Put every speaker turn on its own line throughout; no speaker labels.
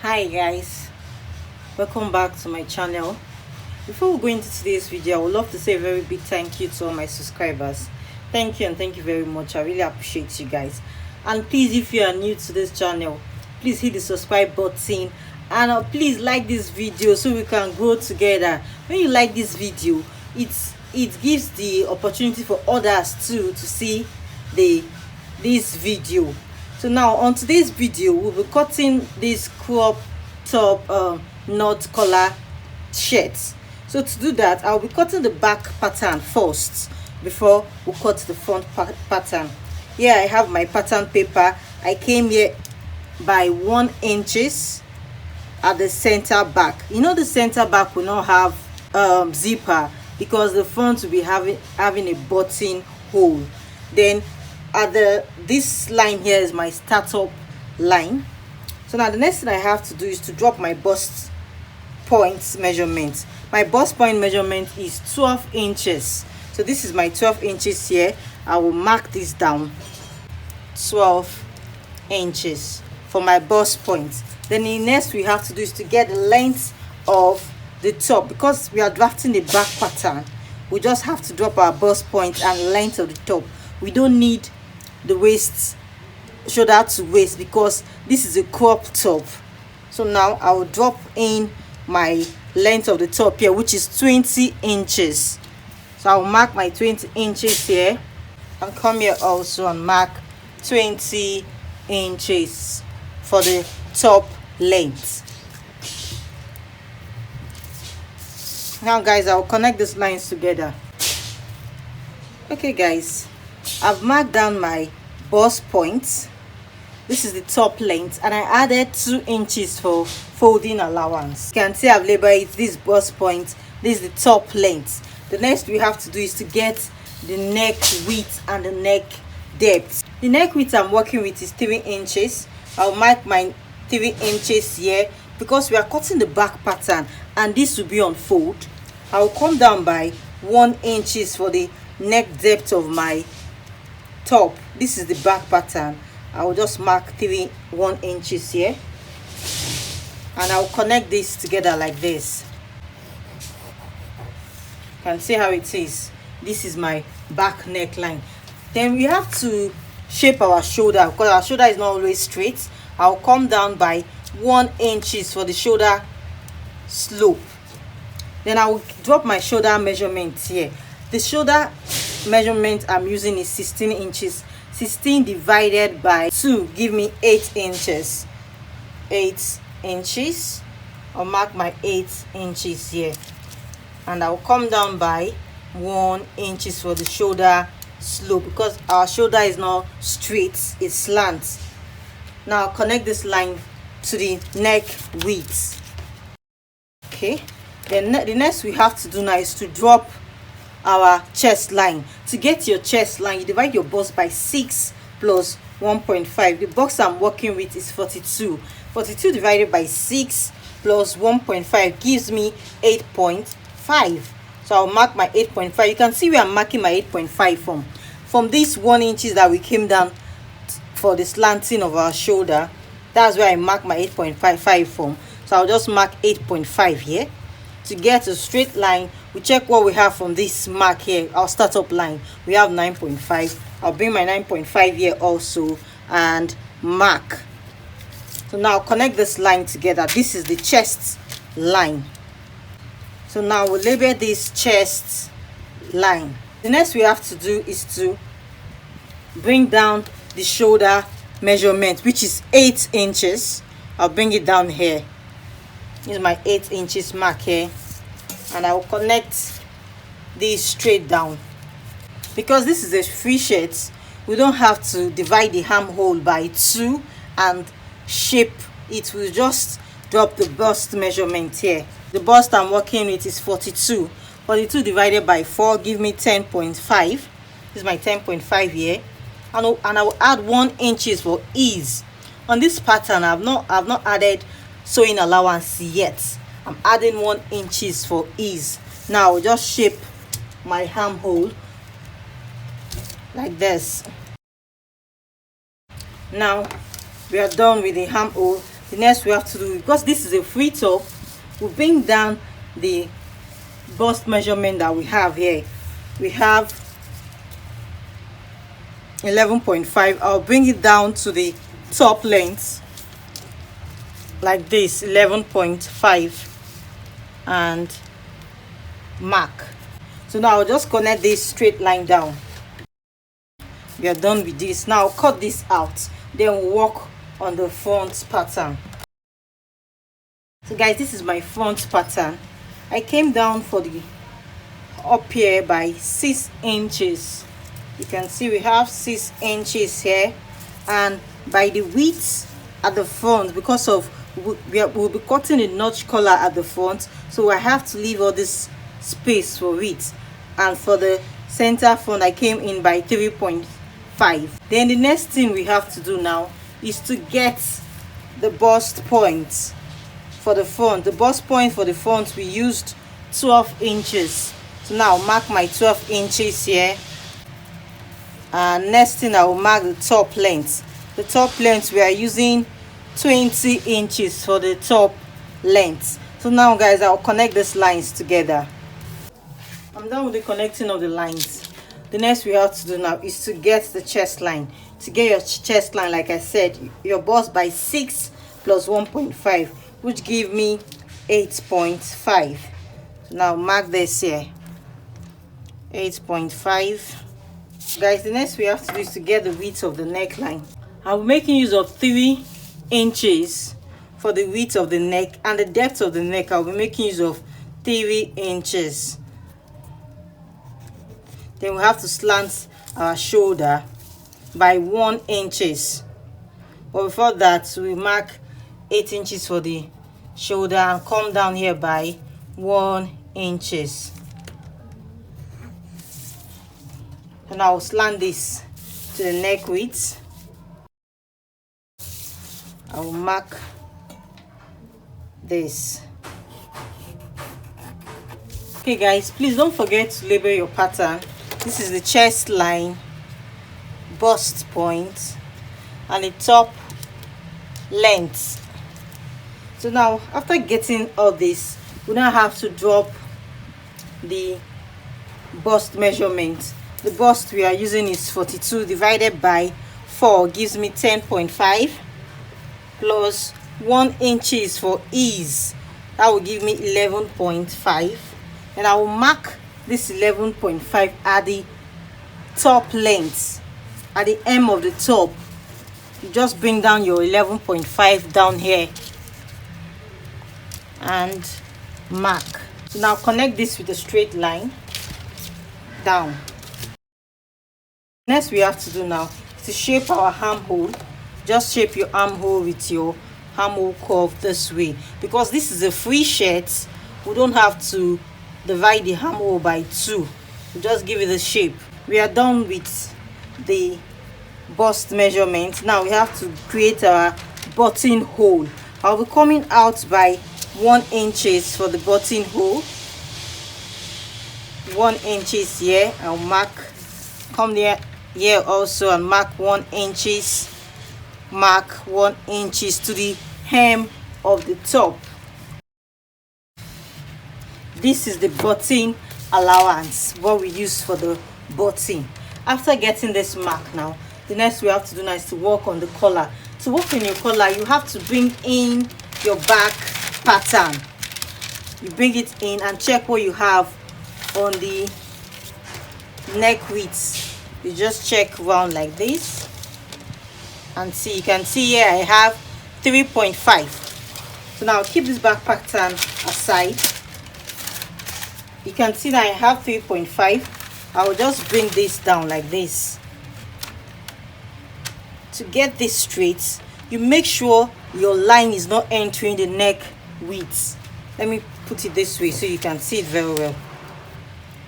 Hi guys, welcome back to my channel. Before we go into today's video, I would love to say a very big thank you to all my subscribers. Thank you and thank you very much. I really appreciate you guys. And please, if you are new to this channel, please hit the subscribe button and please like this video so we can grow together. When you like this video, it gives the opportunity for others too to see this video. So now on today's video, we'll be cutting this crop top knot collar shirt. So to do that, I'll be cutting the back pattern first before we cut the front pattern. Here I have my pattern paper. I came here by 1 inches at the center back. You know, the center back will not have zipper because the front will be having a button hole. Then at this line here is my startup line. So now the next thing I have to do is to drop my bust point measurement. My bust point measurement is 12 inches. So this is my 12 inches here. I will mark this down, 12 inches for my bust point. Then the next we have to do is to get the length of the top. Because we are drafting the back pattern, we just have to drop our bust point and length of the top. We don't need the waist, shoulder to waist, because this is a crop top. So now I will drop in my length of the top here, which is 20 inches. So I will mark my 20 inches here and come here also and mark 20 inches for the top length. Now guys, I will connect these lines together. Okay guys, I've marked down my bust point. This is the top length and I added 2 inches for folding allowance. You can see I've labeled it, this bust point, this is the top length. The next we have to do is to get the neck width and the neck depth. The neck width I'm working with is 3 inches. I'll mark my 3 inches here because we are cutting the back pattern and this will be on fold. I will come down by 1 inches for the neck depth of my top. This is the back pattern. I will just mark 1 inches here and I will connect this together like this. You can see how it is. This is my back neckline. Then we have to shape our shoulder because our shoulder is not always straight. I'll come down by 1 inches for the shoulder slope. Then I will drop my shoulder measurement here. The shoulder measurement I'm using is 16 inches. 16 divided by 2 give me 8 inches. 8 inches. I'll mark my 8 inches here and I'll come down by 1 inches for the shoulder slope because our shoulder is not straight, it's slant. Now I'll connect this line to the neck width. Okay, then the next we have to do now is to drop our chest line. To get your chest line, you divide your bust by 6 plus 1.5. The box I'm working with is 42. 42 divided by 6 plus 1.5 gives me 8.5. So I'll mark my 8.5. You can see where I'm marking my 8.5 from this 1 inches that we came down for the slanting of our shoulder. That's where I mark my 8.55 from. So I'll just mark 8.5 here. To get a straight line, we check what we have from this mark here, our startup line. We have 9.5. I'll bring my 9.5 here also and mark. So now connect this line together. This is the chest line. So now we'll label this chest line. The next we have to do is to bring down the shoulder measurement, which is 8 inches. I'll bring it down here. Use my 8 inches mark here and I will connect this straight down. Because this is a free shirt, we don't have to divide the armhole by 2 and shape it. We'll just drop the bust measurement here. The bust I'm working with is 42. 42 divided by 4 give me 10.5. This is my 10.5 here. And I will add 1 inches for ease. On this pattern, I've not added sewing allowance yet. I'm adding 1 inches for ease. Now I'll just shape my armhole like this. Now we are done with the armhole. The next we have to do, because this is a free top, we bring down the bust measurement that we have here. We have 11.5. I'll bring it down to the top length like this, 11.5, and mark. So now I'll just connect this straight line down. We are done with this. Now cut this out, then we'll work on the front pattern. So guys, this is my front pattern. I came down for the up here by 6 inches. You can see we have 6 inches here, and by the width at the front, because of we'll be cutting a notch collar at the front, so I have to leave all this space for it. And for the center front, I came in by 3.5. Then the next thing we have to do now is to get the bust point for the front. The bust point for the front, we used 12 inches. So now I'll mark my 12 inches here. And next thing, I will mark the top length. The top length, we are using 20 inches for the top length. So now guys, I'll connect these lines together. I'm done with the connecting of the lines. The next we have to do now is to get the chest line. To get your chest line, like I said, your bust by 6 plus 1.5, which give me 8.5. Now mark this here, 8.5. Guys, the next we have to do is to get the width of the neckline. I'll be making use of 3 inches for the width of the neck, and the depth of the neck I'll be making use of 3 inches. Then we have to slant our shoulder by 1 inches. But before that, we mark 8 inches for the shoulder and come down here by 1 inches. And I'll slant this to the neck width. I will mark this. Okay guys, please don't forget to label your pattern. This is the chest line, bust point, and the top length. So now after getting all this, we now have to drop the bust measurement. The bust we are using is 42 divided by 4 gives me 10.5, plus 1 inches for ease, that will give me 11.5. And I will mark this 11.5 at the top length, at the hem of the top. You just bring down your 11.5 down here and mark. So now connect this with a straight line down. Next we have to do now is to shape our armhole. Just shape your armhole with your armhole curve this way, because this is a free shirt. We don't have to divide the armhole by 2. We just give it a shape. We are done with the bust measurement. Now we have to create our buttonhole. I'll be coming out by 1 inches for the buttonhole. 1 inches here. I'll mark, come there here also and mark 1 inches. Mark 1 inches to the hem of the top. This is the button allowance, what we use for the button. After getting this mark now, the next we have to do now is to work on the collar. To work on your collar, you have to bring in your back pattern. You bring it in and check what you have on the neck width. You just check round like this and see. You can see here I have 3.5. So now keep this back pattern aside. You can see that I have 3.5. I will just bring this down like this. To get this straight, you make sure your line is not entering the neck width. Let me put it this way so you can see it very well.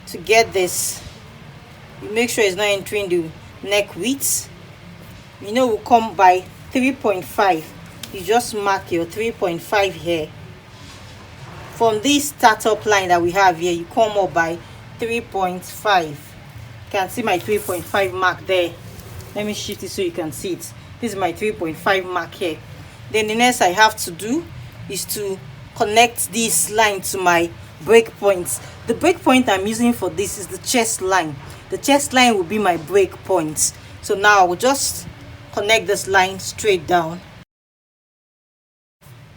To get this, you make sure it's not entering the neck width. You know, we'll come by 3.5. You just mark your 3.5 here. From this startup line that we have here, you come up by 3.5. You can see my 3.5 mark there. Let me shift it so you can see it. This is my 3.5 mark here. Then the next I have to do is to connect this line to my break point. The break point I'm using for this is the chest line. The chest line will be my break point. So now I will just connect this line straight down.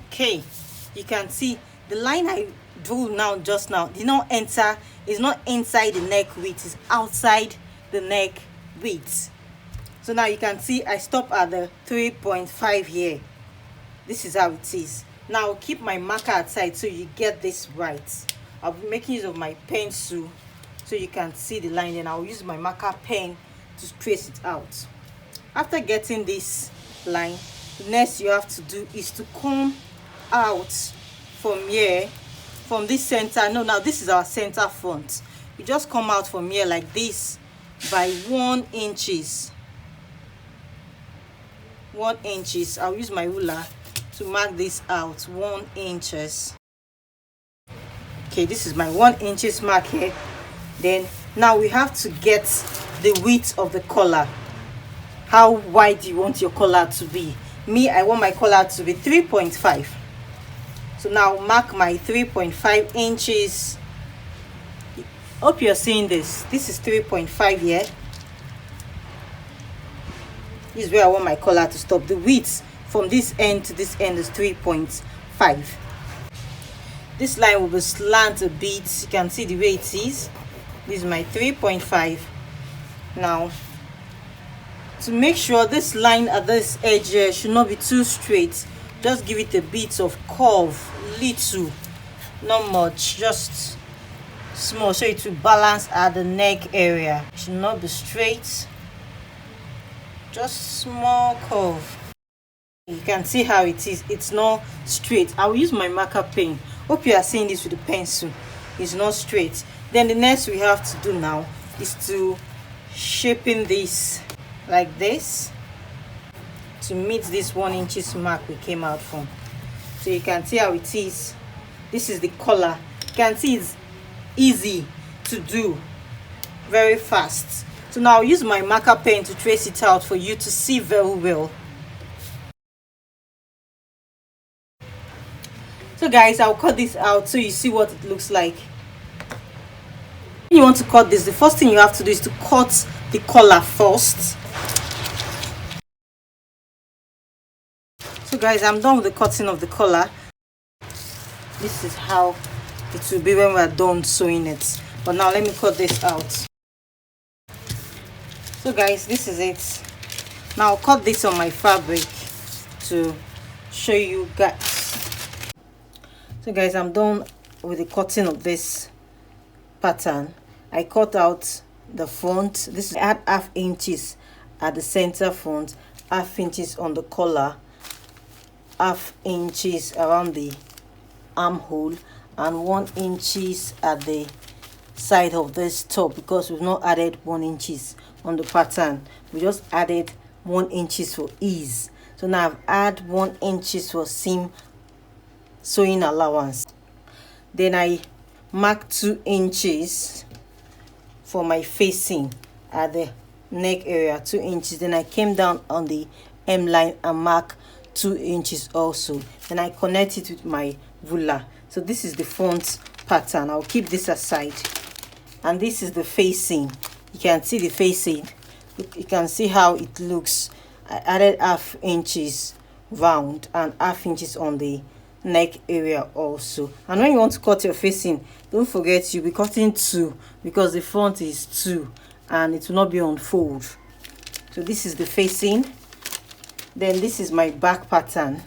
Okay, you can see the line I drew now just now did not enter, is not inside the neck width, it's outside the neck width. So now you can see I stop at the 3.5 here. This is how it is. Now I'll keep my marker aside so you get this right. I'll be making use of my pencil so you can see the line, and I'll use my marker pen to trace it out. After getting this line, the next you have to do is to come out from here, from this center. No, now this is our center front. You just come out from here like this by 1 inches. 1 inches. I'll use my ruler to mark this out. 1 inches. Okay, this is my 1 inches mark here. Then now we have to get the width of the collar. How wide do you want your collar to be? Me, I want my collar to be 3.5. So now mark my 3.5 inches. Hope you're seeing this. This is 3.5 here. This is where I want my collar to stop. The width from this end to this end is 3.5. This line will be slant a bit. You can see the way it is. This is my 3.5. Now, to make sure this line at this edge here should not be too straight, just give it a bit of curve, little, not much, just small, so it will balance at the neck area. It should not be straight, just small curve. You can see how it is. It's not straight. I will use my marker pen. Hope you are seeing this with the pencil. It's not straight. Then the next we have to do now is to shaping this like this to meet this 1 inches mark we came out from. So you can see how it is. This is the collar. You can see it's easy to do, very fast. So now I'll use my marker pen to trace it out for you to see very well. So guys, I'll cut this out so you see what it looks like. When you want to cut this, the first thing you have to do is to cut the collar first. So guys, I'm done with the cutting of the collar. This is how it will be when we're done sewing it. But now let me cut this out. So guys, this is it. Now I'll cut this on my fabric to show you guys. So guys, I'm done with the cutting of this pattern. I cut out the front. This is add ½ inches at the center front, ½ inches on the collar, ½ inches around the armhole, and 1 inches at the side of this top, because we've not added 1 inches on the pattern. We just added 1 inches for ease. So now I've added 1 inches for seam sewing allowance. Then I mark 2 inches for my facing at the neck area, 2 inches. Then I came down on the hem line and mark 2 inches also. Then I connect it with my ruler. So this is the front pattern. I'll keep this aside, and this is the facing. You can see the facing. You can see how it looks. I added ½ inches round and ½ inches on the neck area also. And when you want to cut your facing, don't forget you'll be cutting 2, because the front is 2 and it will not be on fold. So this is the facing. Then this is my back pattern.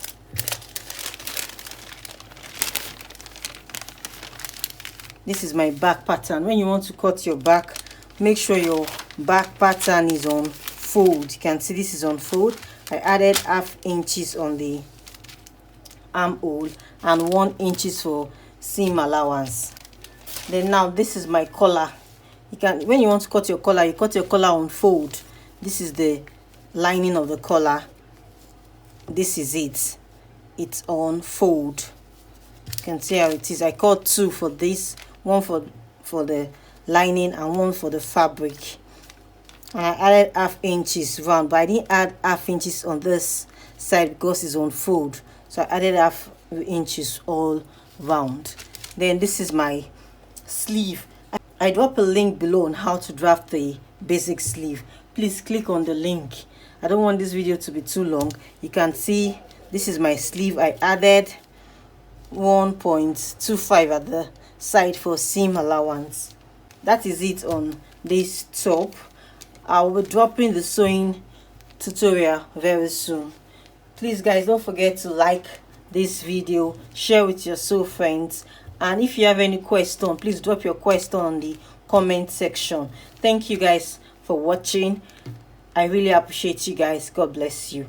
This is my back pattern. When you want to cut your back, make sure your back pattern is on fold. You can see this is on fold. I added ½ inches on the armhole and 1 inches for seam allowance. Then now this is my collar. You can, when you want to cut your collar, you cut your collar on fold. This is the lining of the collar. This is it. It's on fold. You can see how it is. I cut 2 for this, 1 for the lining and 1 for the fabric. And I added ½ inches round, but I didn't add ½ inches on this side because it's on fold, so I added half inches all round. Then this is my sleeve. I drop a link below on how to draft the basic sleeve. Please click on the link. I don't want this video to be too long. You can see this is my sleeve. I added 1.25 at the side for seam allowance. That is it on this top. I'll be dropping the sewing tutorial very soon. Please guys, don't forget to like this video, share with your sew friends, and if you have any question, please drop your question on the comment section. Thank you guys for watching. I really appreciate you guys. God bless you.